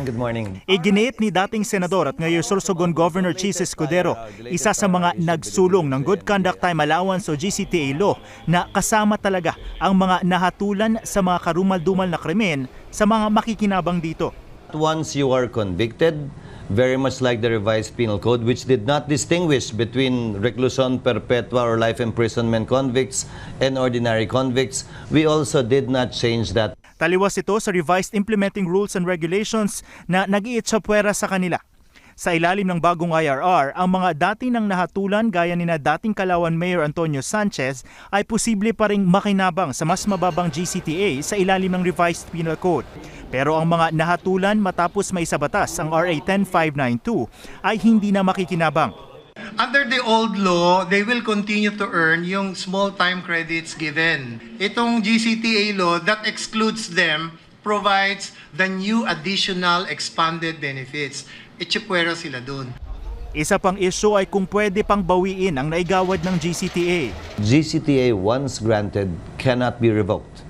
Sen, good morning. Iginiit ni dating senador at ngayon Sorsogon Governor Chis Escudero, isa sa mga nagsulong ng Good Conduct Time Allowance o GCTA law na kasama talaga ang mga nahatulan sa mga karumal-dumal na krimen sa mga makikinabang dito. Once you are convicted, very much like the revised penal code, which did not distinguish between reclusion perpetua or life imprisonment convicts and ordinary convicts, we also did not change that. Taliwas ito sa revised implementing rules and regulations na nag-iitsapwera sa kanila. Sa ilalim ng bagong IRR, ang mga dati nang nahatulan gaya ni na dating Calauan Mayor Antonio Sanchez ay posible pa ring makinabang sa mas mababang GCTA sa ilalim ng revised penal code. Pero ang mga nahatulan matapos may sa batas ang RA 10592 ay hindi na makikinabang. Under the old law, they will continue to earn yung small time credits given. Itong GCTA law that excludes them provides the new additional expanded benefits. Itsipwera sila dun. Isa pang issue ay kung pwede pang bawiin ang naigawad ng GCTA. GCTA once granted cannot be revoked.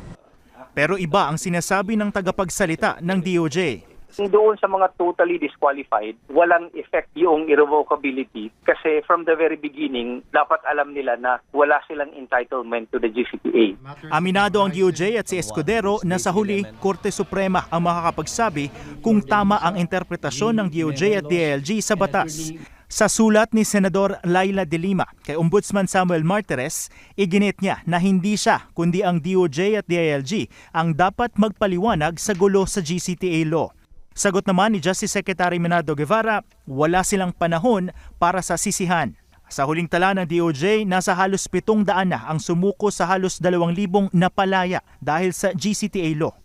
Pero iba ang sinasabi ng tagapagsalita ng DOJ. Doon sa mga totally disqualified, walang effect yung irrevocability kasi from the very beginning, dapat alam nila na wala silang entitlement to the GCTA. Aminado ang DOJ at si Escudero na sa huli, Korte Suprema ang makakapagsabi kung tama ang interpretasyon ng DOJ at DILG sa batas. Sa sulat ni Senador Laila de Lima kay Ombudsman Samuel Martires, iginit niya na hindi siya kundi ang DOJ at DILG ang dapat magpaliwanag sa gulo sa GCTA law. Sagot naman ni Justice Secretary Menardo Guevara, wala silang panahon para sa sisihan. Sa huling tala ng DOJ, nasa halos 700 na ang sumuko sa halos 2,000 na palaya dahil sa GCTA law.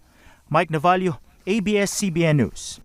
Mike Navalio, ABS-CBN News.